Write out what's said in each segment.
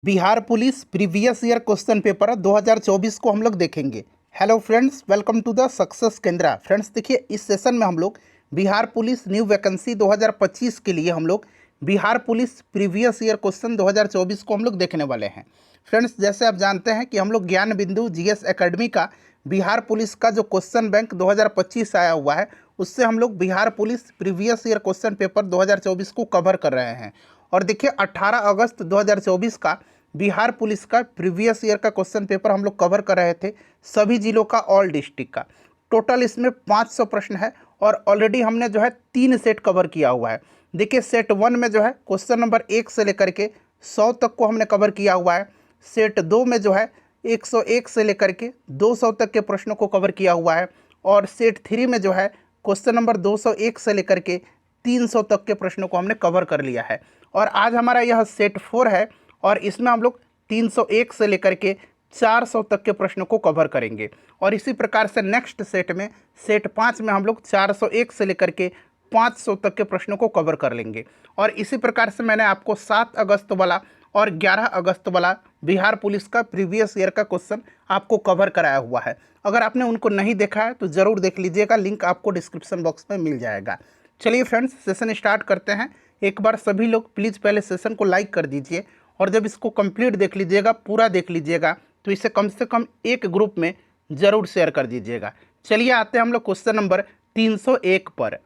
Bihar police previous year question paper 2024 को हम लोग देखेंगे। Hello friends, welcome to the success Kendra. Friends देखिए, इस सेशन में हम लोग बिहार पुलिस न्यू वैकेंसी 2025 के लिए हम लोग Bihar police previous year question 2024 को हम लोग देखने वाले हैं। फ्रेंड्स, जैसे आप जानते हैं कि हम लोग ज्ञान बिंदु जीएस एकेडमी का बिहार पुलिस का जो क्वेश्चन बैंक 2025 आया हुआ है, उससे हम लोग Bihar police previous year question paper 2024 को कवर कर रहे हैं। और देखिए, 18 अगस्त 2024 का बिहार पुलिस का प्रीवियस ईयर का क्वेश्चन पेपर हम लोग कवर कर रहे थे, सभी जिलों का, ऑल डिस्ट्रिक्ट का। टोटल इसमें 500 प्रश्न है और ऑलरेडी हमने जो है 3 सेट कवर किया हुआ है। देखिए, सेट 1 में जो है क्वेश्चन नंबर 1 से लेकर के 100 तक को हमने कवर किया हुआ है। सेट 2 में जो है 101 से लेकर के 200 तक के प्रश्नों को कवर किया हुआ है। और सेट 3 में जो है क्वेश्चन नंबर 201 से लेकर के 300 तक के प्रश्नों को हमने कवर कर लिया है। और आज हमारा यह सेट 4 है और इसमें हम लोग 301 से लेकर के 400 तक के प्रश्नों को कवर करेंगे। और इसी प्रकार से नेक्स्ट सेट में, सेट 5 में हम लोग 401 से लेकर के 500 तक के प्रश्नों को कवर कर लेंगे। और इसी प्रकार से मैंने आपको 7 अगस्त वाला और 11 अगस्त वाला बिहार पुलिस का प्रीवियस ईयर का क्वेश्चन आपको कवर कराया हुआ है। अगर आपने उनको नहीं देखा है तो ज़रूर देख लीजिएगा, लिंक आपको डिस्क्रिप्शन बॉक्स में मिल जाएगा। चलिए फ्रेंड्स, सेशन स्टार्ट करते हैं। एक बार सभी लोग प्लीज़ पहले सेशन को लाइक कर दीजिए और जब इसको कंप्लीट देख लीजिएगा, पूरा देख लीजिएगा, तो इसे कम से कम एक ग्रुप में ज़रूर शेयर कर दीजिएगा। चलिए आते हैं हम लोग क्वेश्चन नंबर 301 पर।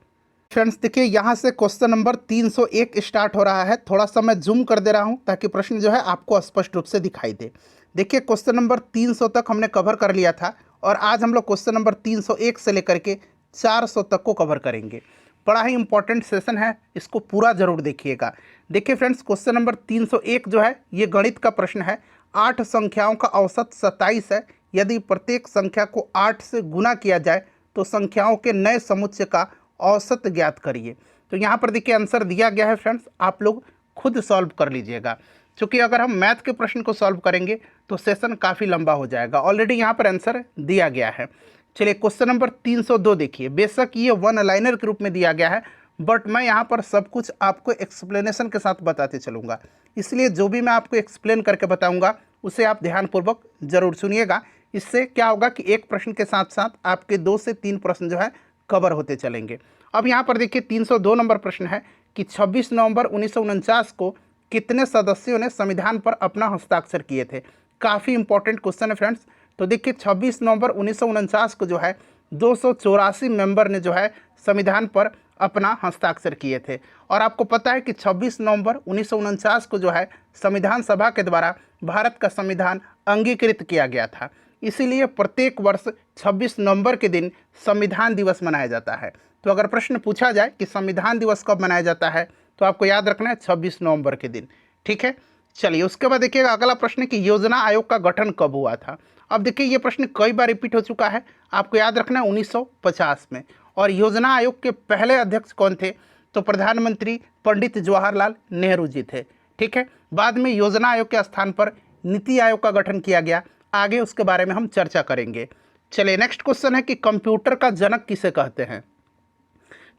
फ्रेंड्स देखिए, यहाँ से क्वेश्चन नंबर 301 स्टार्ट हो रहा है। थोड़ा सा मैं जूम कर दे रहा हूँ ताकि प्रश्न जो है आपको स्पष्ट रूप से दिखाई दे। देखिए, क्वेश्चन नंबर 300 तक हमने कवर कर लिया था और आज हम लोग क्वेश्चन नंबर 301 से लेकर के 400 तक को कवर करेंगे। बड़ा ही इंपॉर्टेंट सेशन है, इसको पूरा जरूर देखिएगा। देखिए फ्रेंड्स, क्वेश्चन नंबर 301 जो है ये गणित का प्रश्न है। 8 संख्याओं का औसत 27 है। यदि प्रत्येक संख्या को 8 से गुना किया जाए तो संख्याओं के नए समुच्चय का औसत ज्ञात करिए। तो यहाँ पर देखिए आंसर दिया गया है। फ्रेंड्स, आप लोग खुद सॉल्व कर लीजिएगा, क्योंकि अगर हम मैथ के प्रश्न को सॉल्व करेंगे तो सेशन काफ़ी लंबा हो जाएगा। ऑलरेडी यहाँ पर आंसर दिया गया है। चलिए क्वेश्चन नंबर 302 देखिए। बेशक ये वन लाइनर के रूप में दिया गया है, बट मैं यहाँ पर सब कुछ आपको एक्सप्लेनेशन के साथ बताते चलूँगा, इसलिए जो भी मैं आपको एक्सप्लेन करके बताऊँगा उसे आप ध्यानपूर्वक ज़रूर सुनिएगा। इससे क्या होगा कि एक प्रश्न के साथ साथ आपके 2 से 3 प्रश्न जो है कवर होते चलेंगे। अब यहाँ पर देखिए 302 नंबर प्रश्न है कि 26 नवंबर 1949 को कितने सदस्यों ने संविधान पर अपना हस्ताक्षर किए थे। काफ़ी इंपॉर्टेंट क्वेश्चन है फ्रेंड्स। तो देखिए 26 नवंबर 1949 को जो है 284 मेंबर ने जो है संविधान पर अपना हस्ताक्षर किए थे। और आपको पता है कि 26 नवंबर 1949 को जो है संविधान सभा के द्वारा भारत का संविधान अंगीकृत किया गया था। इसीलिए प्रत्येक वर्ष 26 नवंबर के दिन संविधान दिवस मनाया जाता है। तो अगर प्रश्न पूछा जाए कि संविधान दिवस कब मनाया जाता है तो आपको याद रखना है 26 नवंबर के दिन। ठीक है, चलिए उसके बाद देखिएगा अगला प्रश्न कि योजना आयोग का गठन कब हुआ था। अब देखिए ये प्रश्न कई बार रिपीट हो चुका है, आपको याद रखना है 1950 में। और योजना आयोग के पहले अध्यक्ष कौन थे, तो प्रधानमंत्री पंडित जवाहरलाल नेहरू जी थे। ठीक है, बाद में योजना आयोग के स्थान पर नीति आयोग का गठन किया गया। आगे उसके बारे में हम चर्चा करेंगे। चलिए नेक्स्ट क्वेश्चन है कि कंप्यूटर का जनक किसे कहते हैं।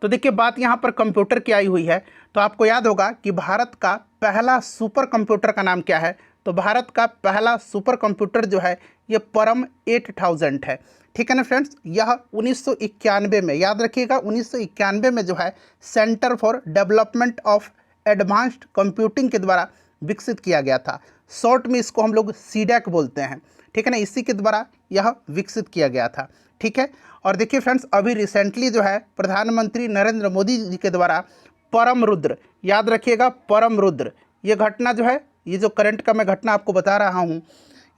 तो देखिए बात यहाँ पर कंप्यूटर की आई हुई है, तो आपको याद होगा कि भारत का पहला सुपर कंप्यूटर का नाम क्या है। तो भारत का पहला सुपर कंप्यूटर जो है ये परम 8000 है। ठीक है ना फ्रेंड्स, यह 1991 में, याद रखिएगा 1991 में जो है centre for development of advanced computing के द्वारा विकसित किया गया था। शॉर्ट में इसको हम लोग सीडैक बोलते हैं। ठीक है ना, इसी के द्वारा यह विकसित किया गया था। ठीक है, और देखिए फ्रेंड्स अभी रिसेंटली जो है प्रधानमंत्री नरेंद्र मोदी जी के द्वारा परम रुद्र, याद रखिएगा परम रुद्र, ये घटना जो है, ये जो करंट का मैं घटना आपको बता रहा हूँ,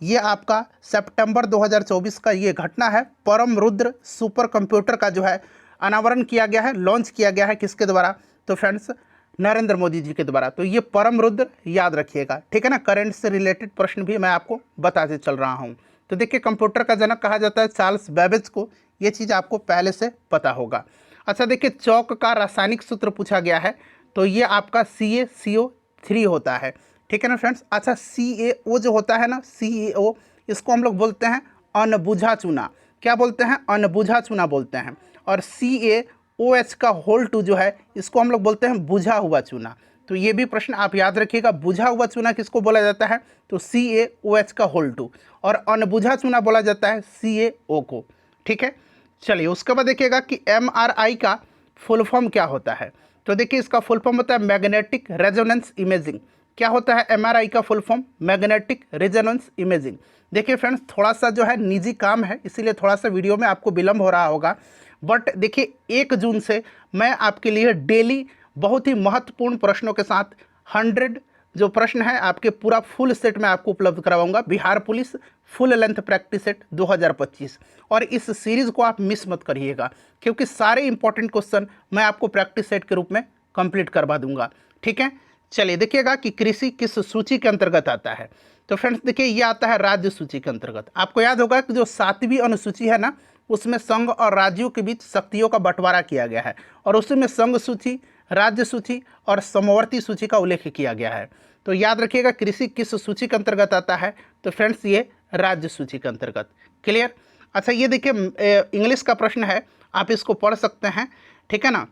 ये आपका सितंबर 2024 का ये घटना है। परम रुद्र सुपर कंप्यूटर का जो है अनावरण किया गया है, लॉन्च किया गया है किसके द्वारा, तो फ्रेंड्स नरेंद्र मोदी जी के द्वारा। तो ये परम रुद्र याद रखिएगा। ठीक है ना, करंट से रिलेटेड प्रश्न भी मैं आपको बताते चल रहा हूँ। तो देखिए कंप्यूटर का जनक कहा जाता है चार्ल्स बेबेज को, ये चीज़ आपको पहले से पता होगा। अच्छा देखिए चौक का रासायनिक सूत्र पूछा गया है, तो ये आपका CaCO3 होता है। ठीक है ना फ्रेंड्स। अच्छा CaO जो होता है ना, CaO, इसको हम लोग बोलते हैं अनबुझा चूना। क्या बोलते हैं, अनबुझा चूना बोलते हैं। और CaOH का होल 2 जो है इसको हम लोग बोलते हैं बुझा हुआ चूना। तो ये भी प्रश्न आप याद रखिएगा। बुझा हुआ चूना किसको बोला जाता है? तो CaOH का होल 2, और अनबुझा चूना बोला जाता है CaO को। ठीक है, चलिए उसके बाद देखिएगा कि MRI का फुल फॉर्म क्या होता है। तो देखिए इसका फुल फॉर्म होता है मैग्नेटिक रेजोनेंस इमेजिंग। क्या होता है MRI का full form? Magnetic resonance imaging. देखिए फ्रेंड्स, थोड़ा सा जो है निजी काम है, इसीलिए थोड़ा सा वीडियो में आपको विलम्ब हो रहा होगा, बट देखिए 1 जून से मैं आपके लिए डेली बहुत ही महत्वपूर्ण प्रश्नों के साथ 100 जो प्रश्न है आपके पूरा फुल सेट में आपको उपलब्ध करवाऊंगा, Bihar police full length practice set 2025। और इस सीरीज़ को आप मिस मत करिएगा, क्योंकि सारे इंपॉर्टेंट क्वेश्चन मैं आपको प्रैक्टिस सेट के रूप में कंप्लीट करवा दूंगा। ठीक है, चलिए देखिएगा कि कृषि किस सूची के अंतर्गत आता है। तो फ्रेंड्स देखिए, ये आता है राज्य सूची के अंतर्गत। आपको याद होगा कि जो 7वीं अनुसूची है ना, उसमें संघ और राज्यों के बीच शक्तियों का बंटवारा किया गया है, और उसमें संघ सूची, राज्य सूची और समवर्ती सूची का उल्लेख किया गया है। तो याद रखिएगा कृषि किस सूची के अंतर्गत आता है? तो फ्रेंड्स ये राज्य सूची के अंतर्गत। क्लियर? अच्छा, ये देखिए इंग्लिश का प्रश्न है, आप इसको पढ़ सकते हैं। ठीक है ना,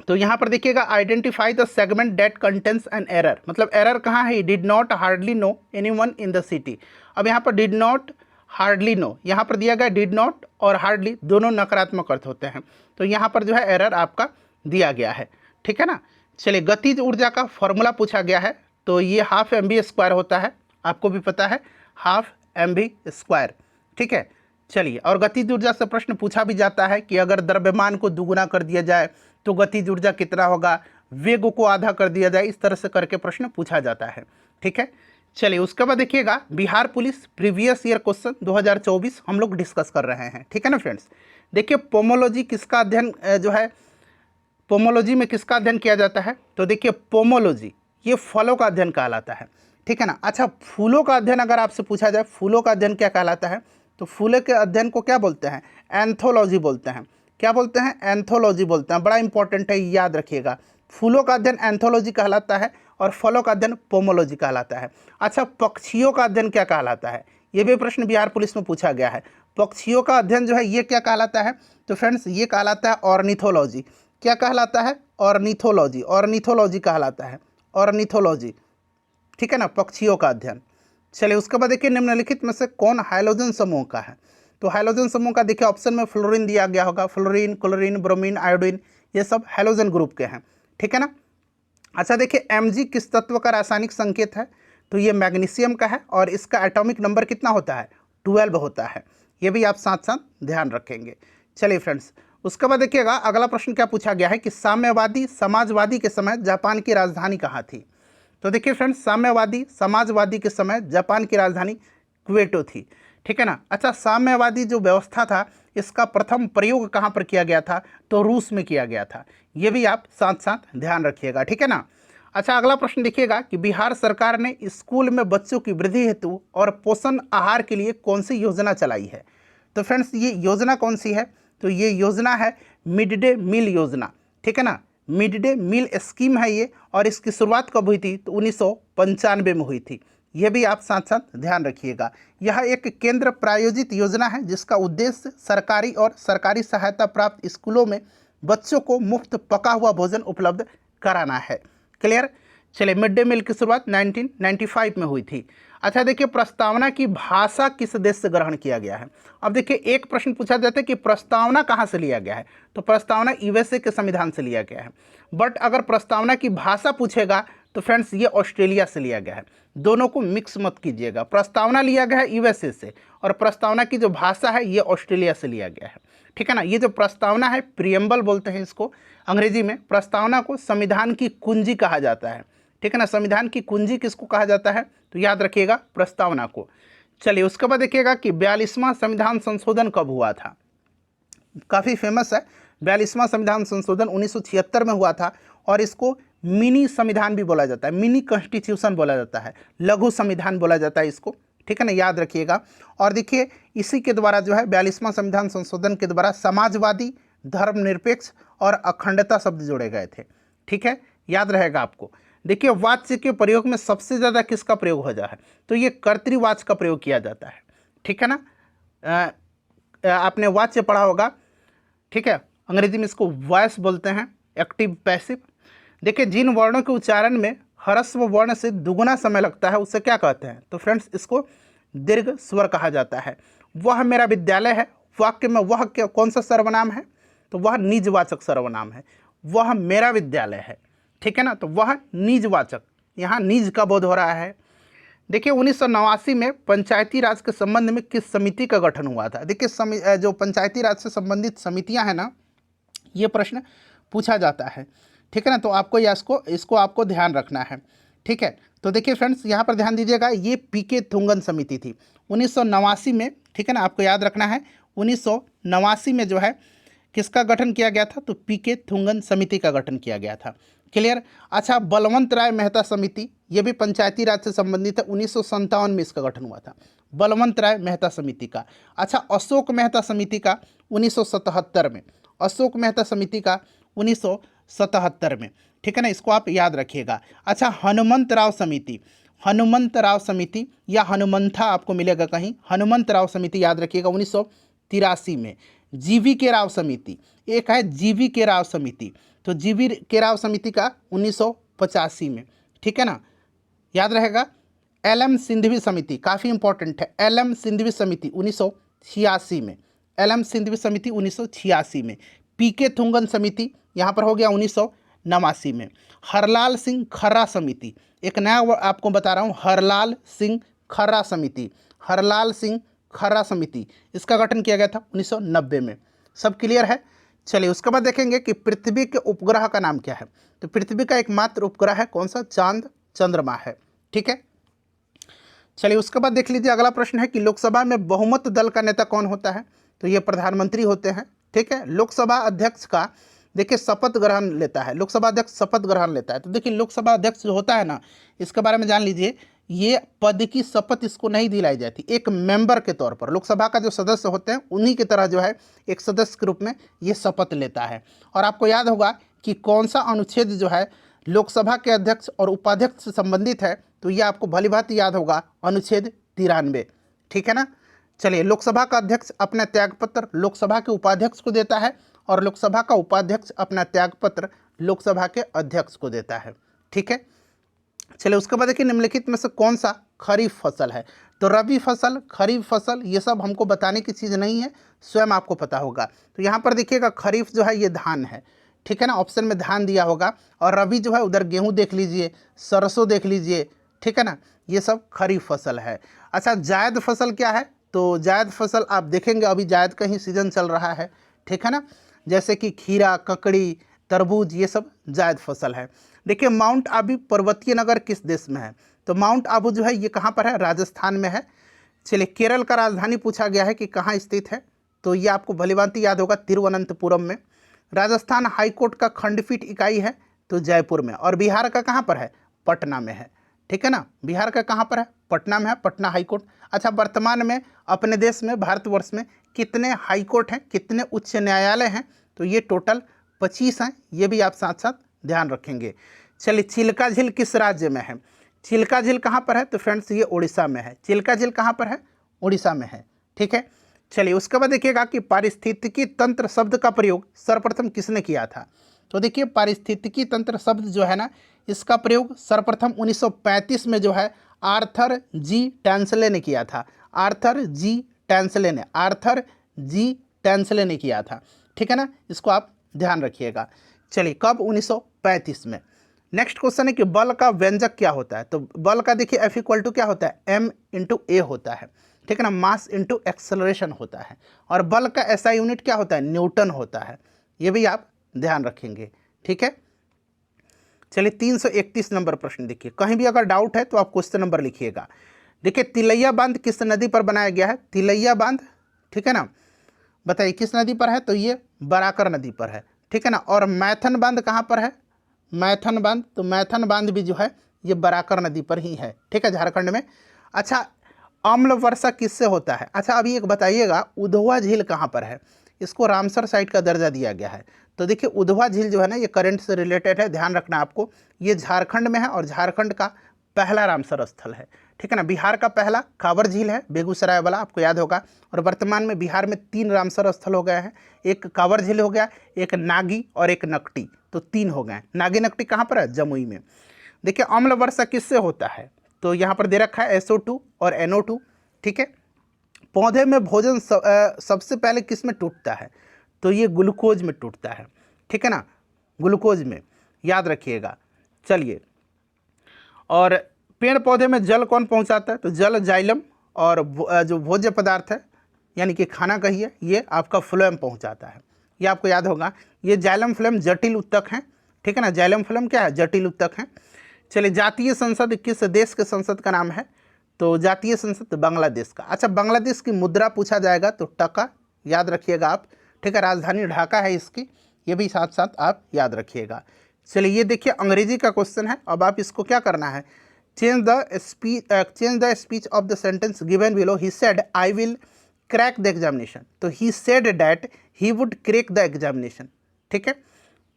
तो यहाँ पर देखिएगा identify the segment that contains an error. मतलब एरर कहाँ है? Did not hardly know anyone in the city. अब यहाँ पर डिड नॉट हार्डली नो, यहाँ पर दिया गया डिड नॉट और हार्डली दोनों नकारात्मक अर्थ होते हैं, तो यहाँ पर जो है एरर आपका दिया गया है। ठीक है ना, चलिए गतिज ऊर्जा का फॉर्मूला पूछा गया है, तो ये ½ mv² होता है, आपको भी पता है ½ mv²। ठीक है, चलिए, और गतिज ऊर्जा से प्रश्न पूछा भी जाता है कि अगर द्रव्यमान को दुगुना कर दिया जाए तो गतिज ऊर्जा कितना होगा, वेग को आधा कर दिया जाए, इस तरह से करके प्रश्न पूछा जाता है। ठीक है, चलिए उसके बाद देखिएगा Bihar police previous year question 2024 हम लोग डिस्कस कर रहे हैं। ठीक है ना फ्रेंड्स, देखिए पोमोलॉजी किसका अध्ययन जो है, पोमोलॉजी में किसका अध्ययन किया जाता है? तो देखिए पोमोलॉजी ये फलों का अध्ययन कहलाता है। ठीक है ना। अच्छा, फूलों का अध्ययन अगर आपसे पूछा जाए, फूलों का अध्ययन क्या कहलाता है? तो फूलों के अध्ययन को क्या बोलते हैं? एंथोलॉजी बोलते हैं। क्या बोलते हैं? एंथोलॉजी बोलते हैं। बड़ा इंपॉर्टेंट है, याद रखिएगा। फूलों का अध्ययन एंथोलॉजी कहलाता है और फलों का अध्ययन पोमोलॉजी कहलाता है। अच्छा, पक्षियों का अध्ययन क्या कहलाता है? ये भी प्रश्न बिहार पुलिस में पूछा गया है। पक्षियों का अध्ययन जो है ये क्या कहलाता है? तो फ्रेंड्स ये कहलाता है ऑर्निथोलॉजी। क्या कहलाता है? ऑर्निथोलॉजी। ऑर्निथोलॉजी कहलाता है, ऑर्निथोलॉजी। ठीक है ना, पक्षियों का अध्ययन। चलिए उसके बाद देखिए निम्नलिखित में से कौन हाइड्रोजन समूह का है? तो हाइड्रोजन समूह का देखिए ऑप्शन में फ्लोरीन दिया गया होगा। फ्लोरीन, क्लोरीन, ब्रोमीन, आयोडीन, ये सब हैलोजन ग्रुप के हैं। ठीक है ना। अच्छा देखिए Mg किस तत्व का रासायनिक संकेत है? तो ये मैग्नीशियम का है और इसका एटॉमिक नंबर कितना होता है? 12 होता है। ये भी आप साथ साथ ध्यान रखेंगे। चलिए फ्रेंड्स, उसके बाद देखिएगा अगला प्रश्न क्या पूछा गया है कि साम्यवादी समाजवादी के समय जापान की राजधानी कहाँ थी? तो देखिए फ्रेंड्स, साम्यवादी समाजवादी के समय जापान की राजधानी क्वेटो थी। ठीक है ना। अच्छा, साम्यवादी जो व्यवस्था था इसका प्रथम प्रयोग कहाँ पर किया गया था? तो रूस में किया गया था। ये भी आप साथ साथ ध्यान रखिएगा। ठीक है ना। अच्छा, अगला प्रश्न देखिएगा कि बिहार सरकार ने स्कूल में बच्चों की वृद्धि हेतु और पोषण आहार के लिए कौन सी योजना चलाई है? तो फ्रेंड्स ये योजना कौन सी है? तो ये योजना है मिड डे मील योजना। ठीक है ना, मिड डे मील स्कीम है ये, और इसकी शुरुआत कब हुई थी? तो 1995 में हुई थी। यह भी आप साथ साथ ध्यान रखिएगा। यह एक केंद्र प्रायोजित योजना है जिसका उद्देश्य सरकारी और सरकारी सहायता प्राप्त स्कूलों में बच्चों को मुफ्त पका हुआ भोजन उपलब्ध कराना है। क्लियर। चलिए, मिड डे मील की शुरुआत 1995 में हुई थी। अच्छा देखिए, प्रस्तावना की भाषा किस देश से ग्रहण किया गया है? अब देखिए एक प्रश्न पूछा जाता है कि प्रस्तावना कहाँ से लिया गया है? तो प्रस्तावना यूएसए के संविधान से लिया गया है। बट अगर प्रस्तावना की भाषा पूछेगा तो फ्रेंड्स ये ऑस्ट्रेलिया से लिया गया है। दोनों को मिक्स मत कीजिएगा। प्रस्तावना लिया गया है यूएसए से और प्रस्तावना की जो भाषा है ये ऑस्ट्रेलिया से लिया गया है। ठीक है ना। ये जो प्रस्तावना है प्रियम्बल बोलते हैं इसको अंग्रेजी में। प्रस्तावना को संविधान की कुंजी कहा जाता है। ठीक है ना, संविधान की कुंजी किसको कहा जाता है? तो याद रखिएगा प्रस्तावना को। चलिए उसके बाद देखिएगा कि 42वां संविधान संशोधन कब हुआ था? काफ़ी फेमस है। 42वां संविधान संशोधन 1976 में हुआ था और इसको मिनी संविधान भी बोला जाता है, मिनी कॉन्स्टिट्यूशन बोला जाता है, लघु संविधान बोला जाता है इसको। ठीक है ना, याद रखिएगा। और देखिए इसी के द्वारा जो है 42वां संविधान संशोधन के द्वारा समाजवादी, धर्मनिरपेक्ष और अखंडता शब्द जोड़े गए थे। ठीक है, याद रहेगा आपको। देखिए वाच्य के प्रयोग में सबसे ज़्यादा किसका प्रयोग हो जाता है? तो ये कर्तृवाच्य का प्रयोग किया जाता है। ठीक है ना, आपने वाच्य पढ़ा होगा। ठीक है, अंग्रेजी में इसको वॉइस बोलते हैं, एक्टिव पैसिव। देखिए जिन वर्णों के उच्चारण में ह्रस्व वर्ण से दुगुना समय लगता है उसे क्या कहते हैं? तो फ्रेंड्स इसको दीर्घ स्वर कहा जाता है। वह मेरा विद्यालय है, वाक्य में वह कौन सा सर्वनाम है? तो वह निजवाचक सर्वनाम है। वह मेरा विद्यालय है, ठीक है ना, तो वह निजवाचक, यहाँ निज का बोध हो रहा है। देखिए 1989 में पंचायती राज के संबंध में किस समिति का गठन हुआ था? देखिए जो पंचायती राज से संबंधित समितियां हैं ना, ये प्रश्न पूछा जाता है, ठीक है ना, तो आपको इसको आपको ध्यान रखना है, ठीक है। तो देखिए फ्रेंड्स यहाँ पर ध्यान दीजिएगा, ये पीके थुंगन समिति थी 1989 में, ठीक है ना, आपको याद रखना है 1989 में जो है किसका गठन किया गया था? तो पीके थुंगन समिति का गठन किया गया था। क्लियर? अच्छा, बलवंत राय मेहता समिति, ये भी पंचायती राज से संबंधित है, 1957 में इसका गठन हुआ था, बलवंत राय मेहता समिति का। अच्छा, अशोक मेहता समिति का 1977 में, अशोक मेहता समिति का 1977 में, ठीक है ना, इसको आप याद रखिएगा। अच्छा, हनुमंत राव समिति, हनुमंत राव समिति या हनुमंथा आपको मिलेगा कहीं, हनुमंत राव समिति याद रखिएगा 1983 में। जीवी के राव समिति, एक है जीवी के राव समिति, तो जीवी के राव समिति का 1985 में, ठीक है ना, याद रहेगा। एलएम सिंधवी समिति काफ़ी इंपॉर्टेंट है, एलएम सिंधवी समिति 1986 में, एलएम सिंधवी समिति 1986 में। पीके थुंगन समिति यहाँ पर हो गया 1989 में। हरलाल सिंह खर्रा समिति, एक नया आपको बता रहा हूँ, हरलाल सिंह खर्रा समिति, हरलाल सिंह खर्रा समिति, इसका गठन किया गया था 1990 में। सब क्लियर है? चलिए उसके बाद देखेंगे कि पृथ्वी के उपग्रह का नाम क्या है। तो पृथ्वी का एकमात्र उपग्रह है कौन सा? चांद चंद्रमा है, ठीक है। चलिए उसके बाद देख लीजिए, अगला प्रश्न है कि लोकसभा में बहुमत दल का नेता कौन होता है? तो ये प्रधानमंत्री होते हैं, ठीक है। लोकसभा अध्यक्ष का देखिए शपथ ग्रहण लेता है, लोकसभा अध्यक्ष शपथ ग्रहण लेता है। तो देखिए लोकसभा अध्यक्ष जो होता है ना, इसके बारे में जान लीजिए, ये पद की शपथ इसको नहीं दिलाई जाती, एक मेंबर के तौर पर लोकसभा का जो सदस्य होते हैं उन्हीं की तरह जो है एक सदस्य के रूप में ये शपथ लेता है। और आपको याद होगा कि कौन सा अनुच्छेद जो है लोकसभा के अध्यक्ष और उपाध्यक्ष से संबंधित है, तो ये आपको भली भांति याद होगा, अनुच्छेद 93, ठीक है ना। चलिए, लोकसभा का अध्यक्ष अपना त्यागपत्र लोकसभा के उपाध्यक्ष को देता है और लोकसभा का उपाध्यक्ष अपना त्यागपत्र लोकसभा के अध्यक्ष को देता है, ठीक है। चलिए उसके बाद देखिए, निम्नलिखित में से कौन सा खरीफ फसल है? तो रबी फसल, खरीफ फसल, ये सब हमको बताने की चीज़ नहीं है, स्वयं आपको पता होगा। तो यहाँ पर देखिएगा खरीफ जो है ये धान है, ठीक है ना, ऑप्शन में धान दिया होगा। और रबी जो है उधर गेहूँ देख लीजिए, सरसों देख लीजिए, ठीक है ना, ये सब खरीफ फसल है। अच्छा, जायद फसल क्या है? तो जायद फसल आप देखेंगे अभी जायद का ही सीजन चल रहा है, ठीक है ना, जैसे कि खीरा, ककड़ी, तरबूज, ये सब जायद फसल है। देखिए माउंट आबू पर्वतीय नगर किस देश में है? तो माउंट आबू जो है ये कहाँ पर है? राजस्थान में है। चलिए, केरल का राजधानी पूछा गया है कि कहाँ स्थित है, तो ये आपको भलीभांति याद होगा, तिरुवनंतपुरम में। राजस्थान हाईकोर्ट का खंडपीठ इकाई है तो जयपुर में। और बिहार का कहाँ पर है? पटना में है, ठीक है ना, बिहार का कहाँ पर है? पटना में है, पटना हाईकोर्ट। अच्छा, वर्तमान में अपने देश में, भारतवर्ष में कितने हाईकोर्ट हैं, कितने उच्च न्यायालय हैं? तो ये टोटल 25 हैं, ये भी आप साथ साथ ध्यान रखेंगे। चलिए, चिल्का झील किस राज्य में है? चिल्का झील कहाँ पर है? तो फ्रेंड्स ये उड़ीसा में है। चिल्का झील कहाँ पर है? उड़ीसा में है, ठीक है। चलिए उसके बाद देखिएगा कि पारिस्थितिकी तंत्र शब्द का प्रयोग सर्वप्रथम किसने किया था? तो देखिए पारिस्थितिकी तंत्र शब्द जो है ना, इसका प्रयोग सर्वप्रथम 1935 में जो है आर्थर जी टैंसले ने किया था। आर्थर जी टैंसले ने किया था, ठीक है ना, इसको आप ध्यान रखिएगा। चलिए, कब? 1935 में। नेक्स्ट क्वेश्चन है कि बल का व्यंजक क्या होता है? तो बल का देखिए F = क्या होता है? m/a होता है, ठीक है ना, मास इंटू एक्सेलरेशन होता है। और बल का SI यूनिट क्या होता है? न्यूटन होता है, ये भी आप ध्यान रखेंगे, ठीक है। चलिए 331 नंबर प्रश्न देखिए, कहीं भी अगर डाउट है तो आप क्वेश्चन नंबर लिखिएगा। देखिए, तिलैया बांध किस नदी पर बनाया गया है? तिलैया बांध, ठीक है ना, बताइए किस नदी पर है? तो ये बराकर नदी पर है, ठीक है ना। और मैथन बांध कहाँ पर है? मैथन बांध, तो मैथन बांध भी जो है ये बराकर नदी पर ही है, ठीक है, झारखंड में। अच्छा, अम्ल वर्षा किससे होता है? अच्छा, अभी एक बताइएगा, उधवा झील कहाँ पर है? इसको रामसर साइट का दर्जा दिया गया है। तो देखिए उधवा झील जो है ना, ये करंट से रिलेटेड है, ध्यान रखना आपको। ये झारखंड में है और झारखंड का पहला रामसर स्थल है। ठीक है ना, बिहार का पहला कांवर झील है बेगूसराय वाला, आपको याद होगा। और वर्तमान में बिहार में 3 रामसर स्थल हो गए हैं, एक कांवर झील हो गया, एक नागी और एक नकटी, तो 3 हो गए हैं। नागी नकटी कहाँ पर है? जमुई में। देखिए अम्ल वर्षा किससे होता है? तो यहाँ पर दे रखा है SO2 और NO2। ठीक है, पौधे में भोजन सबसे पहले किस में टूटता है? तो ये ग्लूकोज में टूटता है। ठीक है ना, ग्लूकोज में, याद रखिएगा। चलिए, और पेड़ पौधे में जल कौन पहुंचाता है? तो जल जाइलम, और जो भोज्य पदार्थ है यानी कि खाना कहिए, ये आपका फ्लोएम पहुंचाता है। ये आपको याद होगा। ये जाइलम फ्लोएम जटिल उत्तक हैं। ठीक है ना, जाइलम फ्लोएम क्या है? जटिल उत्तक हैं। चलिए, जातीय संसद किस देश के संसद का नाम है? तो जातीय संसद बांग्लादेश का। अच्छा, बांग्लादेश की मुद्रा पूछा जाएगा तो टका, याद रखिएगा आप। ठीक है, राजधानी ढाका है इसकी, ये भी साथ साथ आप याद रखिएगा। चलिए, ये देखिए अंग्रेजी का क्वेश्चन है। अब आप इसको क्या करना है? Change the speech of the sentence given below. He said I will crack the examination. तो he said that he would crack the examination. ठीक है,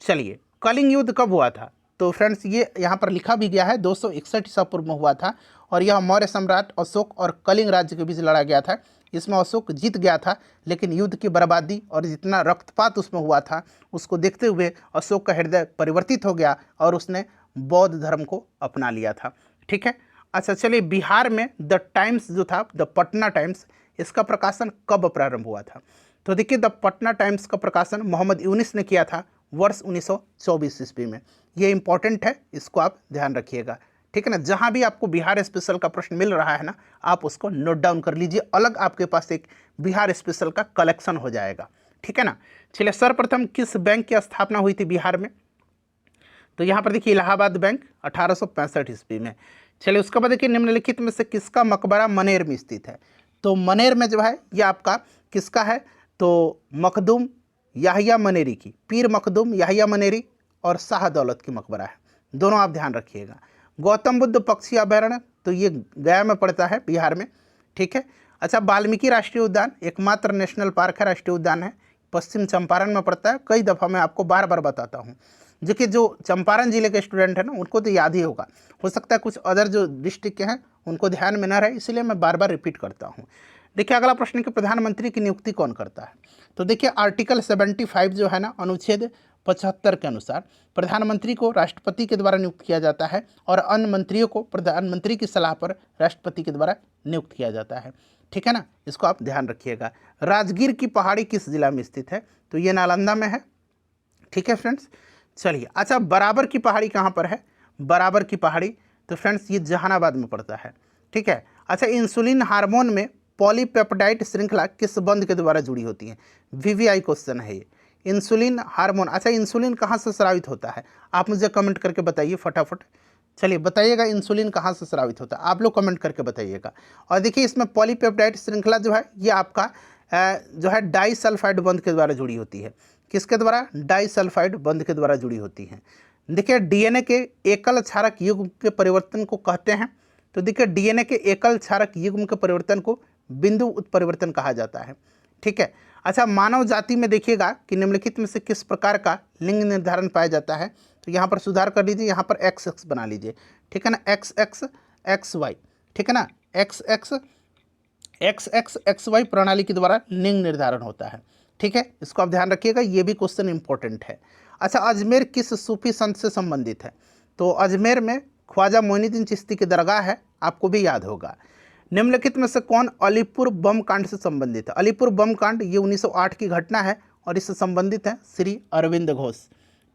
चलिए, कलिंग युद्ध कब हुआ था? तो फ्रेंड्स ये यहाँ पर लिखा भी गया है, 261 ईसा पूर्व में हुआ था, और यह मौर्य सम्राट अशोक और कलिंग राज्य के बीच लड़ा गया था। इसमें अशोक जीत गया था, लेकिन युद्ध की बर्बादी और जितना रक्तपात उसमें हुआ था उसको देखते हुए अशोक का हृदय परिवर्तित हो गया और उसने बौद्ध धर्म को अपना लिया था। ठीक है, अच्छा चलिए, बिहार में द टाइम्स जो था, द पटना टाइम्स, इसका प्रकाशन कब प्रारंभ हुआ था? तो देखिए, द पटना टाइम्स का प्रकाशन मोहम्मद यूनिस ने किया था वर्ष 1924 ईस्वी में। ये इंपॉर्टेंट है, इसको आप ध्यान रखिएगा। ठीक है ना, जहाँ भी आपको बिहार स्पेशल का प्रश्न मिल रहा है ना, आप उसको नोट डाउन कर लीजिए, अलग आपके पास एक बिहार स्पेशल का कलेक्शन हो जाएगा। ठीक है ना, चलिए, सर्वप्रथम किस बैंक की स्थापना हुई थी बिहार में? तो यहाँ पर देखिए इलाहाबाद बैंक 1865 ईस्वी में। चलिए, उसके बाद देखिए निम्नलिखित में से किसका मकबरा मनेर में स्थित है? तो मनेर में जो है ये आपका किसका है? तो मखदूम याहिया मनेरी की, पीर मखदूम याहिया मनेरी और शाह दौलत की मकबरा है, दोनों आप ध्यान रखिएगा। गौतम बुद्ध पक्षी अभयारण्य, तो ये गया में पड़ता है बिहार में। ठीक है, अच्छा, वाल्मीकि राष्ट्रीय उद्यान एकमात्र नेशनल पार्क है, राष्ट्रीय उद्यान है, पश्चिम चंपारण में पड़ता है। कई दफ़ा मैं आपको बार बार बताता हूँ, जो कि जो चंपारण जिले के स्टूडेंट हैं ना उनको तो याद ही होगा, हो सकता है कुछ अदर जो डिस्ट्रिक्ट के हैं उनको ध्यान में न रहे, इसलिए मैं बार बार रिपीट करता हूँ। देखिए, अगला प्रश्न कि प्रधानमंत्री की नियुक्ति कौन करता है? तो देखिए, आर्टिकल 75 जो है ना, अनुच्छेद 75 के अनुसार प्रधानमंत्री को राष्ट्रपति के द्वारा नियुक्त किया जाता है और अन्य मंत्रियों को प्रधानमंत्री की सलाह पर राष्ट्रपति के द्वारा नियुक्त किया जाता है। ठीक है ना, इसको आप ध्यान रखिएगा। राजगीर की पहाड़ी किस जिला में स्थित है? तो ये नालंदा में है। ठीक है फ्रेंड्स, चलिए, अच्छा, बराबर की पहाड़ी कहाँ पर है? बराबर की पहाड़ी, तो फ्रेंड्स ये जहानाबाद में पड़ता है। ठीक है, अच्छा, इंसुलिन हार्मोन में पॉलीपेप्टाइड श्रृंखला किस बंध के द्वारा जुड़ी होती है? VVI क्वेश्चन है ये, इंसुलिन हार्मोन। अच्छा, इंसुलिन कहाँ से स्रावित होता है? आप मुझे कमेंट करके बताइए फटाफट। चलिए बताइएगा, इंसुलिन कहाँ से स्रावित होता है, आप लोग कमेंट करके बताइएगा। और देखिए, इसमें पॉलीपेप्टाइड श्रृंखला जो है ये आपका जो है डाइसल्फाइड बंध के द्वारा जुड़ी होती है। किसके द्वारा? डाइसल्फाइड बंध के द्वारा जुड़ी होती है। देखिए, DNA के एकल क्षारक युग्म के परिवर्तन को कहते हैं। तो देखिए, DNA के एकल क्षारक युग्म के परिवर्तन को बिंदु उत्परिवर्तन कहा जाता है। ठीक है, अच्छा, मानव जाति में देखिएगा कि निम्नलिखित में से किस प्रकार का लिंग निर्धारण पाया जाता है? तो यहाँ पर सुधार कर लीजिए, यहाँ पर XX बना लीजिए। ठीक है ना, XX XY। ठीक है ना, XX XY प्रणाली के द्वारा लिंग निर्धारण होता है। ठीक है, इसको आप ध्यान रखिएगा, ये भी क्वेश्चन इंपॉर्टेंट है। अच्छा, अजमेर किस सूफी संत से संबंधित है? तो अजमेर में ख्वाजा मोइनुद्दीन चिश्ती की दरगाह है, आपको भी याद होगा। निम्नलिखित में से कौन अलीपुर बम कांड से संबंधित है? अलीपुर बम कांड ये 1908 की घटना है और इससे संबंधित है श्री अरविंद घोष।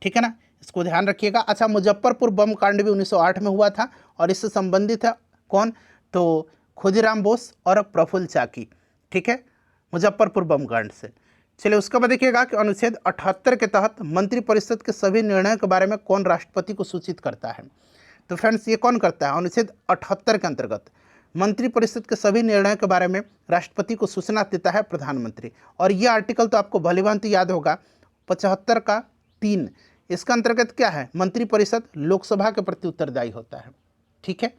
ठीक है ना, इसको ध्यान रखिएगा। अच्छा, मुजफ्फरपुर बम कांड भी 1908 में हुआ था और इससे संबंधित है कौन? तो खुदीराम बोस और प्रफुल्ल चाकी। ठीक है, मुजफ्फरपुर बम कांड से। चलिए, उसके बाद देखिएगा कि अनुच्छेद 78 के तहत मंत्रिपरिषद के सभी निर्णयों के बारे में कौन राष्ट्रपति को सूचित करता है? तो फ्रेंड्स ये कौन करता है? अनुच्छेद 78 के अंतर्गत मंत्रिपरिषद के सभी निर्णयों के बारे में राष्ट्रपति को सूचना देता है प्रधानमंत्री। और ये आर्टिकल तो आपको भलीभांति याद होगा, 75 का 3। इसका अंतर्गत क्या है? मंत्रिपरिषद लोकसभा के प्रति उत्तरदायी होता है। ठीक है,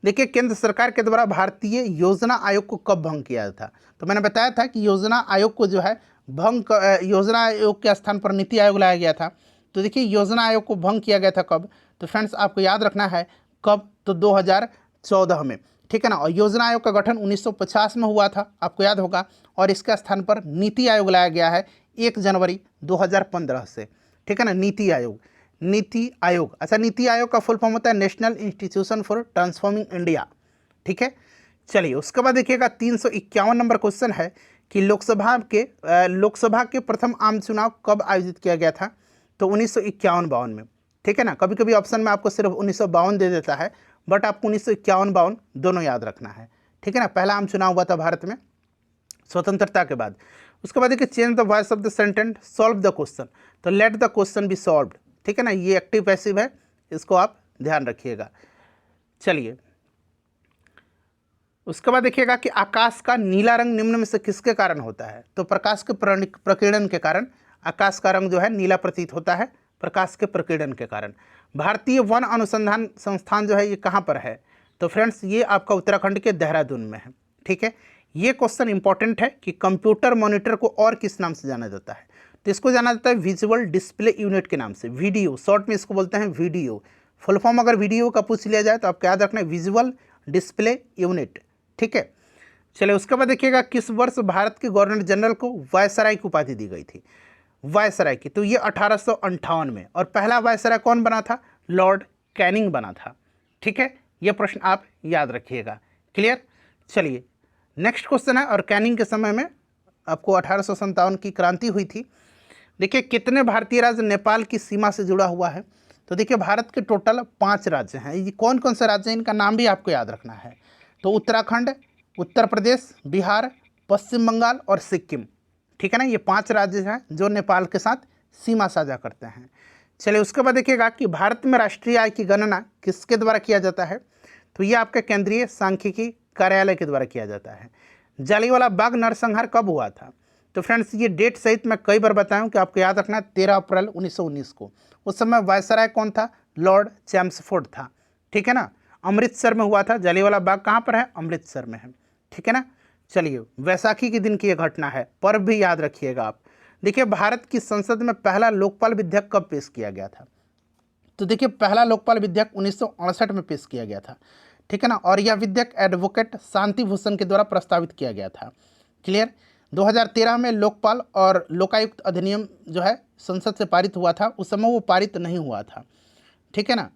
देखिए, केंद्र सरकार के द्वारा भारतीय योजना आयोग को कब भंग किया था? तो मैंने बताया था कि योजना आयोग को जो है योजना आयोग के स्थान पर नीति आयोग लाया गया था। तो देखिए, योजना आयोग को भंग किया गया था कब? तो फ्रेंड्स आपको याद रखना है कब? तो 2014 में, ठीक है ना। और योजना आयोग का गठन 1950 में हुआ था, आपको याद होगा। और इसके स्थान पर नीति आयोग लाया गया है 1 जनवरी 2015 से, ठीक है ना। नीति आयोग, नीति आयोग, अच्छा नीति आयोग का फुल फॉर्म होता है national institution for transforming India, ठीक है। चलिए उसके बाद देखिएगा 351 नंबर क्वेश्चन है कि लोकसभा के प्रथम आम चुनाव कब आयोजित किया गया था? तो 1951-52 में, ठीक है ना। कभी कभी ऑप्शन में आपको सिर्फ 1952 दे देता है, बट आपको 1951-52 दोनों याद रखना है, ठीक है ना। पहला आम चुनाव हुआ था भारत में स्वतंत्रता के बाद। उसके बाद देखिए change the voice of the sentence, solve the question, तो let the question be solved, ठीक है ना। ये एक्टिव पैसिव है, इसको आप ध्यान रखिएगा। चलिए उसके बाद देखिएगा कि आकाश का नीला रंग निम्न में से किसके कारण होता है? तो प्रकाश के प्रकीर्णन के कारण आकाश का रंग जो है नीला प्रतीत होता है, प्रकाश के प्रकीर्णन के कारण। भारतीय वन अनुसंधान संस्थान जो है ये कहाँ पर है? तो फ्रेंड्स ये आपका उत्तराखंड के देहरादून में है, ठीक है। ये क्वेश्चन इंपॉर्टेंट है कि कंप्यूटर मॉनिटर को और किस नाम से जाना जाता है? तो इसको जाना जाता है विजुअल डिस्प्ले यूनिट के नाम से, वीडियो, शॉर्ट में इसको बोलते हैं वीडियो। फुल फॉर्म अगर वीडियो का पूछ लिया जाए तो आपको याद रखना है विजुअल डिस्प्ले यूनिट, ठीक है। चलिए उसके बाद देखिएगा किस वर्ष भारत के गवर्नर जनरल को वायसराय की उपाधि दी गई थी? वायसराय की, तो ये 1858 में। और पहला वायसराय कौन बना था? लॉर्ड कैनिंग बना था, ठीक है। ये प्रश्न आप याद रखिएगा, क्लियर। चलिए नेक्स्ट क्वेश्चन है, और कैनिंग के समय में आपको 1857 की क्रांति हुई थी। देखिए कितने भारतीय राज्य नेपाल की सीमा से जुड़ा हुआ है? तो देखिए भारत के टोटल 5 राज्य हैं। ये कौन कौन से राज्य हैं, इनका नाम भी आपको याद रखना है। तो उत्तराखंड, उत्तर प्रदेश, बिहार, पश्चिम बंगाल और सिक्किम, ठीक है ना। ये 5 राज्य हैं जो नेपाल के साथ सीमा साझा करते हैं। चलिए उसके बाद देखिएगा कि भारत में राष्ट्रीय आय की गणना किसके द्वारा किया जाता है? तो ये आपका केंद्रीय सांख्यिकी कार्यालय के द्वारा किया जाता है। जालियांवाला बाग नरसंहार कब हुआ था? तो फ्रेंड्स ये डेट सहित मैं कई बार बताया हूँ कि आपको याद रखना है 13 अप्रैल 1919 को। उस समय वायसराय कौन था? लॉर्ड चैम्सफोर्ड था, ठीक है ना। अमृतसर में हुआ था। जालियांवाला बाग कहाँ पर है? अमृतसर में है, ठीक है ना। चलिए वैसाखी के दिन की ये घटना है, पर्व भी याद रखिएगा आप। देखिए भारत की संसद में पहला लोकपाल विधेयक कब पेश किया गया था? तो देखिए पहला लोकपाल विधेयक 1968 में पेश किया गया था, ठीक है ना। और यह विधेयक एडवोकेट शांति भूषण के द्वारा प्रस्तावित किया गया था, क्लियर। 2013 में लोकपाल और लोकायुक्त अधिनियम जो है संसद से पारित हुआ था। उस समय वो पारित नहीं हुआ था, ठीक है ना।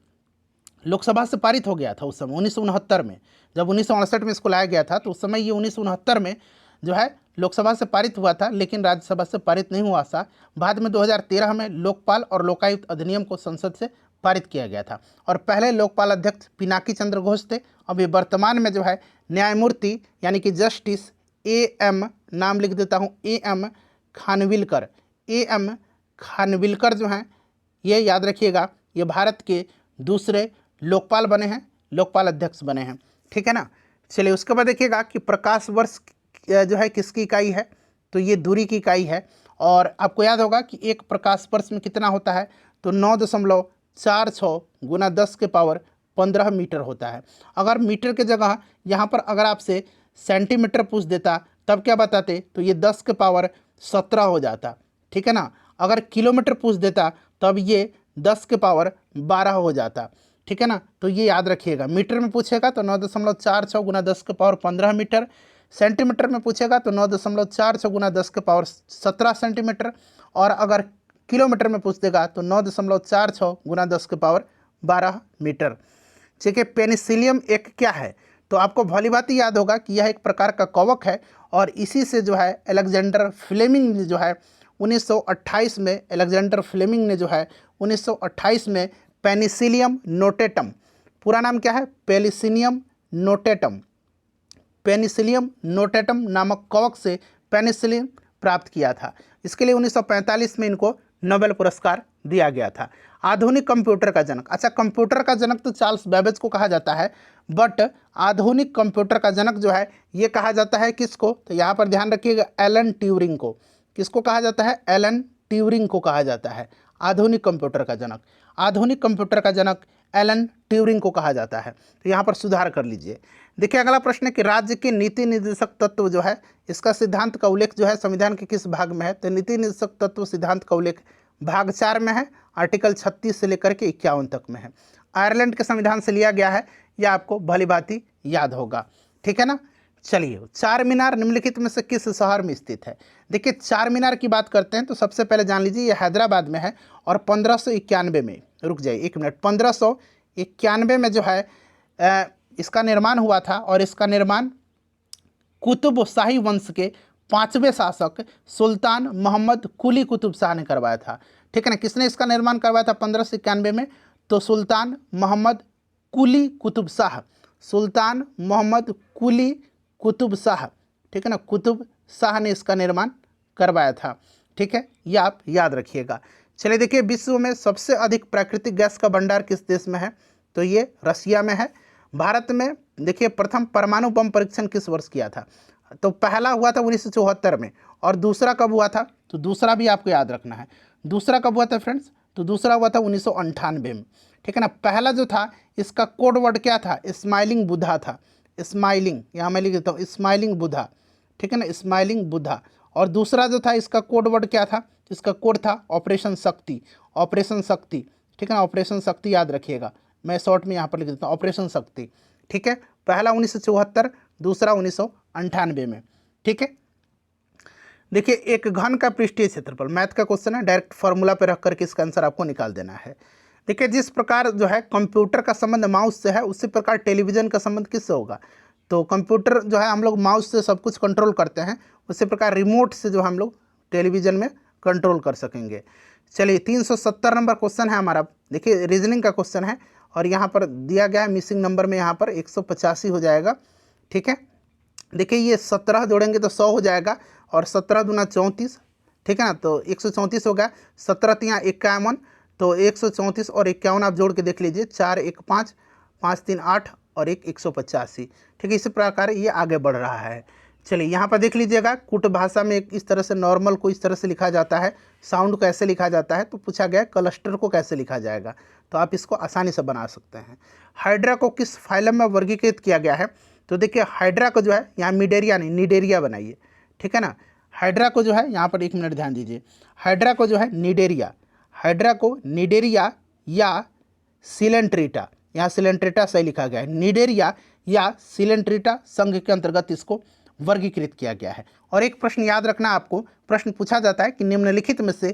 लोकसभा से पारित हो गया था उस समय 1969 में। जब 1968 में इसको लाया गया था तो उस समय ये 1969 में जो है लोकसभा से पारित हुआ था, लेकिन राज्यसभा से पारित नहीं हुआ था। बाद में 2013 में लोकपाल और लोकायुक्त अधिनियम को संसद से पारित किया गया था। और पहले लोकपाल अध्यक्ष पिनाकी चंद्र घोष थे। अभी वर्तमान में जो है न्यायमूर्ति यानी कि जस्टिस AM, नाम लिख देता हूँ, AM खानविलकर, AM खानविलकर जो हैं ये याद रखिएगा, ये भारत के दूसरे लोकपाल बने हैं, लोकपाल अध्यक्ष बने हैं, ठीक है ना। चलिए उसके बाद देखिएगा कि प्रकाश वर्ष जो है किसकी इकाई है? तो ये दूरी की इकाई है। और आपको याद होगा कि एक प्रकाश वर्ष में कितना होता है? तो 9.46 गुना 10 के पावर 15 मीटर होता है। अगर मीटर के जगह यहाँ पर अगर आपसे सेंटीमीटर पूछ देता तब क्या बताते? तो ये 10 के पावर 17 हो जाता, ठीक है ना। अगर किलोमीटर पूछ देता तब ये 10 के पावर 12 हो जाता, ठीक है ना। तो ये याद रखिएगा। मीटर में पूछेगा तो 9.46 गुना 10 के पावर 15 मीटर। सेंटीमीटर में पूछेगा तो 9.46 गुना 10 के पावर 17 सेंटीमीटर। और अगर किलोमीटर में पूछ देगा तो 9.46 गुना 10 के पावर 12 मीटर, ठीक है। पेनिसिलियम एक क्या है? तो आपको भली बात ही याद होगा कि यह एक प्रकार का कवक है। और इसी से जो है अलेक्जेंडर फ्लेमिंग ने जो है 1928 में, अलेक्जेंडर फ्लेमिंग ने जो है 1928 में पेनिसिलियम नोटेटम, पूरा नाम क्या है? पेनिसिलियम नोटेटम, पेनिसिलियम नोटेटम नामक कवक से पेनिसिलिन प्राप्त किया था। इसके लिए 1945 में इनको नोबेल पुरस्कार दिया गया था। आधुनिक कंप्यूटर का जनक, अच्छा कंप्यूटर का जनक तो चार्ल्स बेबेज को कहा जाता है, बट आधुनिक कंप्यूटर का जनक जो है ये कहा जाता है किसको? तो यहाँ पर ध्यान रखिएगा, एलन ट्यूरिंग को। किसको कहा जाता है? एलन ट्यूरिंग को कहा जाता है आधुनिक कंप्यूटर का जनक। आधुनिक कंप्यूटर का जनक एलन ट्यूरिंग को कहा जाता है। तो यहाँ पर सुधार कर लीजिए। देखिए अगला प्रश्न है कि राज्य के नीति निर्देशक तत्व जो है इसका सिद्धांत का उल्लेख जो है संविधान के किस भाग में है? तो नीति निर्देशक तत्व सिद्धांत का उल्लेख भाग 4 में है, आर्टिकल 36 से लेकर के 51 तक में है। आयरलैंड के संविधान से लिया गया है, यह आपको भली भांति याद होगा, ठीक है ना। चलिए, चार मीनार निम्नलिखित में से किस शहर में स्थित है। देखिए, चार मीनार की बात करते हैं तो सबसे पहले जान लीजिए ये हैदराबाद में है और 1591 में, रुक जाइए एक मिनट, 1591 में जो है इसका निर्माण हुआ था और इसका निर्माण कुतुब शाही वंश के 5वें शासक सुल्तान मोहम्मद कुली कुतुब शाह ने करवाया था, ठीक है ना। किसने इसका निर्माण करवाया था 1591 में, तो सुल्तान मोहम्मद कुली कुतुब शाह, सुल्तान मोहम्मद कुली कुतुब शाह, ठीक है ना, कुतुब शाह ने इसका निर्माण करवाया था, ठीक है, ये आप याद रखिएगा। चलिए देखिए, विश्व में सबसे अधिक प्राकृतिक गैस का भंडार किस देश में है, तो ये रसिया में है। भारत में देखिए प्रथम परमाणु बम परीक्षण किस वर्ष किया था, तो पहला हुआ था 1974 में, और दूसरा कब हुआ था, तो दूसरा भी आपको याद रखना है। दूसरा कब हुआ था फ्रेंड्स, तो दूसरा हुआ था 1998 में, ठीक है ना। पहला जो था इसका कोड वर्ड क्या था, स्माइलिंग बुद्धा था, स्माइलिंग, यहाँ मैं लिख देता हूँ स्माइलिंग बुद्धा, ठीक है ना, स्माइलिंग बुद्धा। और दूसरा जो था इसका कोड वर्ड क्या था, इसका कोड था ऑपरेशन शक्ति, ऑपरेशन शक्ति, ठीक है ना, ऑपरेशन शक्ति याद रखिएगा, मैं शॉर्ट में यहाँ पर लिख देता हूँ ऑपरेशन शक्ति, ठीक है। पहला 1974, दूसरा 1998 में, ठीक है। देखिए, एक घन का पृष्ठीय क्षेत्रफल, मैथ का क्वेश्चन है, डायरेक्ट फार्मूला पे रख करके इसका आंसर आपको निकाल देना है। देखिए, जिस प्रकार जो है कंप्यूटर का संबंध माउस से है, उसी प्रकार टेलीविज़न का संबंध किससे होगा, तो कंप्यूटर जो है हम लोग माउस से सब कुछ कंट्रोल करते हैं, उसी प्रकार रिमोट से जो हम लोग टेलीविज़न में कंट्रोल कर सकेंगे। चलिए, 370 नंबर क्वेश्चन है हमारा, देखिए रीजनिंग का क्वेश्चन है और यहाँ पर दिया गया है मिसिंग नंबर में, यहाँ पर 185 हो जाएगा, ठीक है। देखिए, ये 17 जोड़ेंगे तो 100 हो जाएगा और 17 दूना 34, ठीक है ना, तो 134 हो गया, 17 तिया 51, तो 134 और 51 आप जोड़ के देख लीजिए, 4 1 5, 5 3 8 और 1 185, ठीक है। इसी प्रकार ये आगे बढ़ रहा है। चलिए, यहाँ पर देख लीजिएगा, कुट भाषा में इस तरह से नॉर्मल को इस तरह से लिखा जाता है, साउंड को ऐसे लिखा जाता है, तो पूछा गया क्लस्टर को कैसे लिखा जाएगा, तो आप इसको आसानी से बना सकते हैं। हाइड्रा को किस फाइलम में वर्गीकृत किया गया है, तो देखिए हाइड्रा को जो है यहाँ मिडेरिया नहीं निडेरिया बनाइए, ठीक है ना। हाइड्रा को जो है यहाँ पर एक मिनट ध्यान दीजिए, हाइड्रा को जो है निडेरिया, हाइड्रा को निडेरिया या सिलेंट्रीटा, यहाँ सिलेंट्रीटा सही लिखा गया है, निडेरिया या सिलेंट्रीटा संघ के अंतर्गत इसको वर्गीकृत किया गया है। और एक प्रश्न याद रखना आपको, प्रश्न पूछा जाता है कि निम्नलिखित में से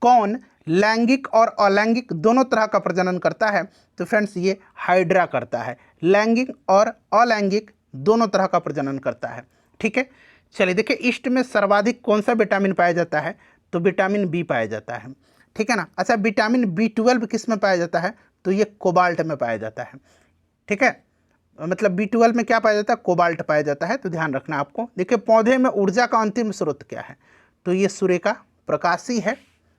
कौन लैंगिक और अलैंगिक दोनों तरह का प्रजनन करता है, तो फ्रेंड्स ये हाइड्रा करता है, लैंगिक और अलैंगिक दोनों तरह का प्रजनन करता है, ठीक है। चलिए देखिए, ईस्ट में सर्वाधिक कौन सा विटामिन पाया जाता है, तो विटामिन बी पाया जाता है, ठीक है ना। अच्छा, विटामिन B12 किस में पाया जाता है, तो ये कोबाल्ट में पाया जाता है, ठीक है, मतलब B12 में क्या पाया जाता है, कोबाल्ट पाया जाता है, तो ध्यान रखना आपको। देखिए, पौधे में ऊर्जा का अंतिम स्रोत क्या है, तो ये सूर्य का प्रकाश ही है,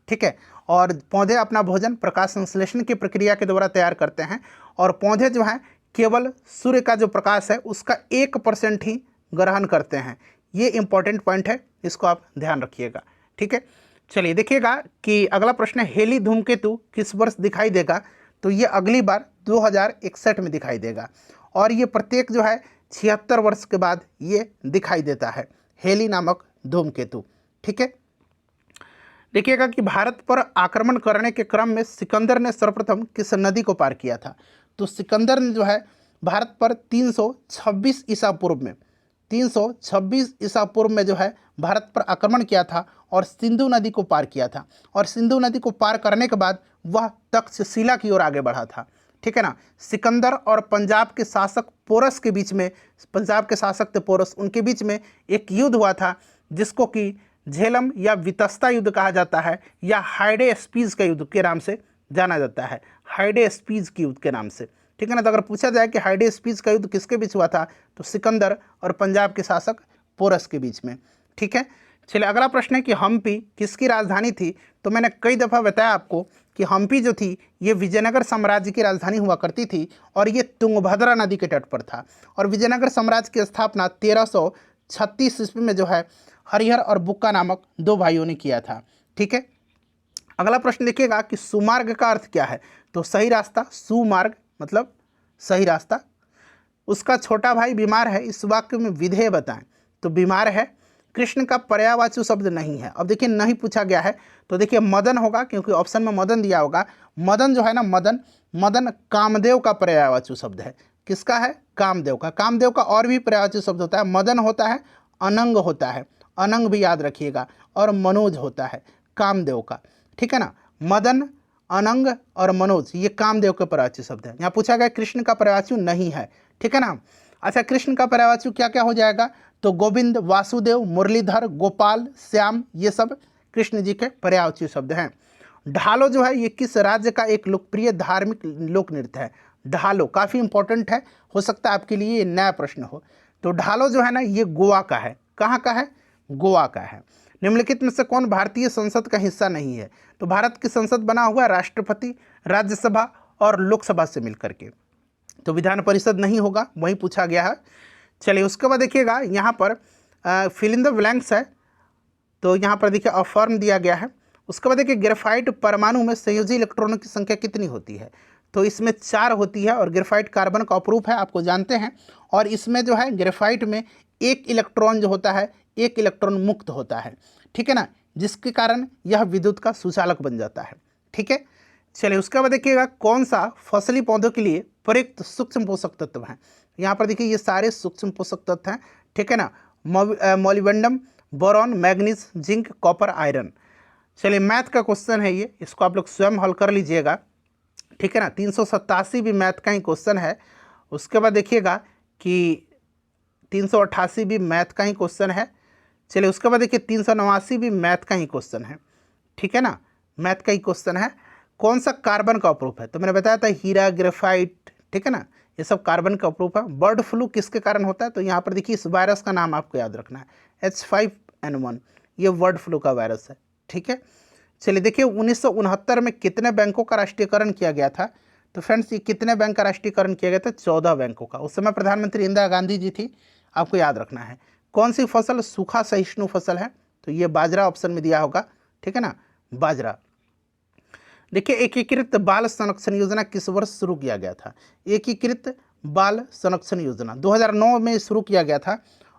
ठीक है। और पौधे अपना भोजन प्रकाश संश्लेषण की प्रक्रिया के द्वारा तैयार करते हैं, और पौधे जो हैं केवल सूर्य का जो प्रकाश है उसका 1% ही ग्रहण करते हैं। ये इंपॉर्टेंट पॉइंट है, इसको आप ध्यान रखिएगा, ठीक है। चलिए देखिएगा कि अगला प्रश्न है, हेली धूमकेतु किस वर्ष दिखाई देगा, तो ये अगली बार 2061 में दिखाई देगा, और ये प्रत्येक जो है 76 वर्ष के बाद ये दिखाई देता है, हेली नामक धूमकेतु, ठीक है। देखिएगा कि भारत पर आक्रमण करने के क्रम में सिकंदर ने सर्वप्रथम किस नदी को पार किया था, तो सिकंदर ने जो है भारत पर 326 ईसा पूर्व में, 326 ईसा पूर्व में जो है भारत पर आक्रमण किया था और सिंधु नदी को पार किया था, और सिंधु नदी को पार करने के बाद वह तक्षशिला की ओर आगे बढ़ा था, ठीक है ना। सिकंदर और पंजाब के शासक पोरस के बीच में, पंजाब के शासक थे पोरस, उनके बीच में एक युद्ध हुआ था जिसको कि झेलम या वितस्ता युद्ध कहा जाता है, या हाइडे स्पीज के युद्ध के नाम से जाना जाता है, हाइडे स्पीज के युद्ध के नाम से, ठीक है ना। तो अगर पूछा जाए कि हाइडे स्पीज का युद्ध किसके बीच हुआ था, तो सिकंदर और पंजाब के शासक पोरस के बीच में, ठीक है। चलिए अगला प्रश्न है कि हम्पी किसकी राजधानी थी, तो मैंने कई दफ़ा बताया आपको कि हम्पी जो थी ये विजयनगर साम्राज्य की राजधानी हुआ करती थी, और ये तुंगभद्रा नदी के तट पर था, और विजयनगर साम्राज्य की स्थापना 1336 ईस्वी में जो है हरिहर और बुक्का नामक दो भाइयों ने किया था, ठीक है। अगला प्रश्न देखिएगा कि सुमार्ग का अर्थ क्या है, तो सही रास्ता, सुमार्ग मतलब सही रास्ता। उसका छोटा भाई बीमार है, इस वाक्य में विधेय बताएं, तो बीमार है कृष्ण का पर्यायवाची शब्द नहीं है। अब देखिए नहीं पूछा गया है तो देखिए मदन होगा, क्योंकि ऑप्शन में मदन दिया होगा। मदन जो है ना, मदन कामदेव का पर्यायवाची शब्द है। किसका है? कामदेव का। कामदेव का और भी पर्यायवाची शब्द होता है, मदन होता है, अनंग होता है, अनंग भी याद रखिएगा, और मनोज होता है कामदेव का, ठीक है ना। मदन, अनंग और मनोज ये कामदेव के पर्यायवाची शब्द है। यहाँ पूछा गया कृष्ण का पर्यायवाची नहीं है, ठीक है ना। अच्छा, कृष्ण का पर्यायवाची क्या क्या हो जाएगा? तो गोविंद, वासुदेव, मुरलीधर, गोपाल, श्याम, ये सब कृष्ण जी के पर्यायवाची शब्द हैं। ढालो जो है ये किस राज्य का एक लोकप्रिय धार्मिक लोक नृत्य है? ढालो काफ़ी इंपॉर्टेंट है, हो सकता है आपके लिए ये नया प्रश्न हो। तो ढालो जो है ना ये गोवा का है। कहाँ का है? गोवा का है। निम्नलिखित में से कौन भारतीय संसद का हिस्सा नहीं है? तो भारत की संसद बना हुआ राष्ट्रपति, राज्यसभा और लोकसभा से मिलकर के, तो विधान परिषद नहीं होगा, वही पूछा गया है। चलिए उसके बाद देखिएगा यहाँ पर फिल इन द ब्लैंक्स है, तो यहाँ पर देखिए अफर्म दिया गया है। उसके बाद देखिए ग्रेफाइट परमाणु में संयोजी इलेक्ट्रॉनों की संख्या कितनी होती है? तो इसमें 4 होती है, और ग्रेफाइट कार्बन का अपरूप है, आपको जानते हैं। और इसमें जो है ग्रेफाइट में एक इलेक्ट्रॉन जो होता है, एक इलेक्ट्रॉन मुक्त होता है, ठीक है ना, जिसके कारण यह विद्युत का सुचालक बन जाता है, ठीक है। चलिए उसके बाद देखिएगा कौन सा फसली पौधों के लिए प्रयुक्त सूक्ष्म पोषक तत्व हैं? यहाँ पर देखिए ये सारे सूक्ष्म पोषक तत्व हैं, ठीक है ना। Molybdenum, boron, manganese, zinc, copper, iron. चलिए मैथ का क्वेश्चन है ये, इसको आप लोग स्वयं हल कर लीजिएगा, ठीक है ना। 387 भी मैथ का ही क्वेश्चन है। उसके बाद देखिएगा कि 388 भी मैथ का ही क्वेश्चन है। चलिए उसके बाद देखिए 389 भी मैथ का ही क्वेश्चन है, ठीक है ना, मैथ का ही क्वेश्चन है। कौन सा कार्बन का अपरूप है? तो मैंने बताया था हीरा, ग्रेफाइट, ठीक है ना, ये सब कार्बन का अपरूप है। बर्ड फ्लू किसके कारण होता है? तो यहाँ पर देखिए इस वायरस का नाम आपको याद रखना है, H5N1, ये बर्ड फ्लू का वायरस है, ठीक है। चलिए देखिए 1969 में कितने बैंकों का राष्ट्रीयकरण किया गया था? तो फ्रेंड्स ये कितने बैंक का राष्ट्रीयकरण किया गया था? 14 बैंकों का। उस समय प्रधानमंत्री इंदिरा गांधी जी थी, आपको याद रखना है। कौन सी फसल सूखा सहिष्णु फसल है? तो ये बाजरा ऑप्शन में दिया होगा, ठीक है ना, बाजरा। देखिए एकीकृत बाल संरक्षण योजना किस वर्ष शुरू किया गया था? एकीकृत बाल संरक्षण योजना 2009 में शुरू किया गया था,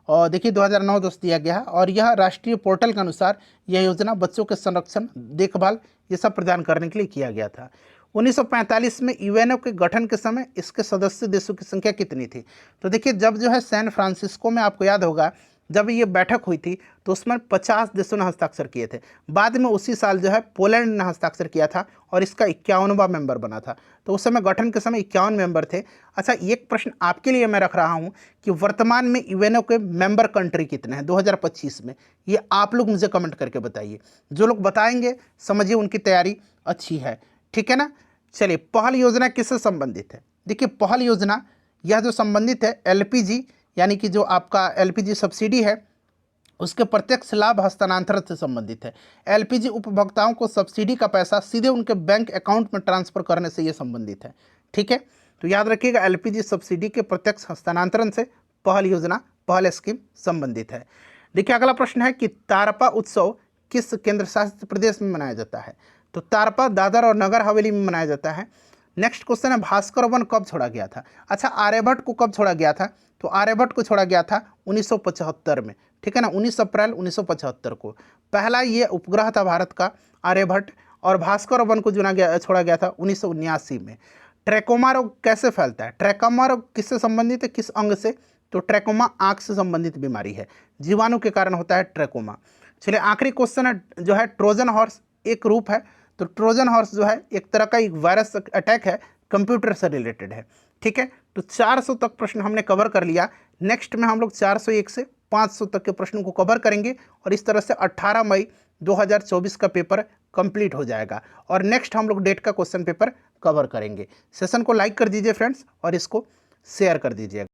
और देखिए 2009-10 दिया गया है। और यह राष्ट्रीय पोर्टल के अनुसार यह योजना बच्चों के संरक्षण, देखभाल ये सब प्रदान करने के लिए किया गया था। 1945 में यूएनओ के गठन के समय इसके सदस्य देशों की संख्या कितनी थी? तो देखिए जब जो है सैन फ्रांसिस्को में, आपको याद होगा जब ये बैठक हुई थी तो उसमें 50 देशों ने हस्ताक्षर किए थे। बाद में उसी साल जो है पोलैंड ने हस्ताक्षर किया था और इसका 51वां मेंबर बना था। तो उस समय गठन के समय 51 मेंबर थे। अच्छा एक प्रश्न आपके लिए मैं रख रहा हूँ कि वर्तमान में यूएनओ के मेंबर कंट्री कितने हैं 2025 में? ये आप लोग मुझे कमेंट करके बताइए। जो लोग बताएंगे समझिए उनकी तैयारी अच्छी है, ठीक है ना। चलिए पहल योजना किससे संबंधित है? देखिए पहल योजना यह जो संबंधित है एलपीजी, यानी कि जो आपका एलपीजी सब्सिडी है उसके प्रत्यक्ष लाभ हस्तांतरण से संबंधित है। एलपीजी उपभोक्ताओं को सब्सिडी का पैसा सीधे उनके बैंक अकाउंट में ट्रांसफर करने से ये संबंधित है, ठीक है। तो याद रखिएगा एलपीजी सब्सिडी के प्रत्यक्ष हस्तांतरण से पहल योजना, पहल स्कीम संबंधित है। देखिए अगला प्रश्न है कि तारपा उत्सव किस केंद्र शासित प्रदेश में मनाया जाता है? तो तारपा दादर और नगर हवेली में मनाया जाता है। नेक्स्ट क्वेश्चन है भास्कर वन कब छोड़ा गया था? अच्छा आर्यभट्ट को कब छोड़ा गया था? तो आर्यभट्ट को छोड़ा गया था 1975 में, ठीक है ना, 19 अप्रैल 1975 को। पहला ये उपग्रह था भारत का आर्यभट्ट, और भास्कर वन को छोड़ा गया था 1979 में। ट्रैकोमा रोग कैसे फैलता है? ट्रैकोमा रोग किससे संबंधित है, किस अंग से? तो ट्रैकोमा आँख से संबंधित बीमारी है, जीवाणु के कारण होता है ट्रैकोमा। चलिए आखिरी क्वेश्चन है जो है ट्रोजन हॉर्स एक रूप है। तो ट्रोजन हॉर्स जो है एक तरह का एक वायरस अटैक है, कंप्यूटर से रिलेटेड है, ठीक है। तो 400 तक प्रश्न हमने कवर कर लिया। नेक्स्ट में हम लोग 401 से 500 तक के प्रश्नों को कवर करेंगे, और इस तरह से 18 मई 2024 का पेपर कंप्लीट हो जाएगा, और नेक्स्ट हम लोग डेट का क्वेश्चन पेपर कवर करेंगे। सेशन को लाइक कर दीजिए फ्रेंड्स, और इसको शेयर कर दीजिएगा।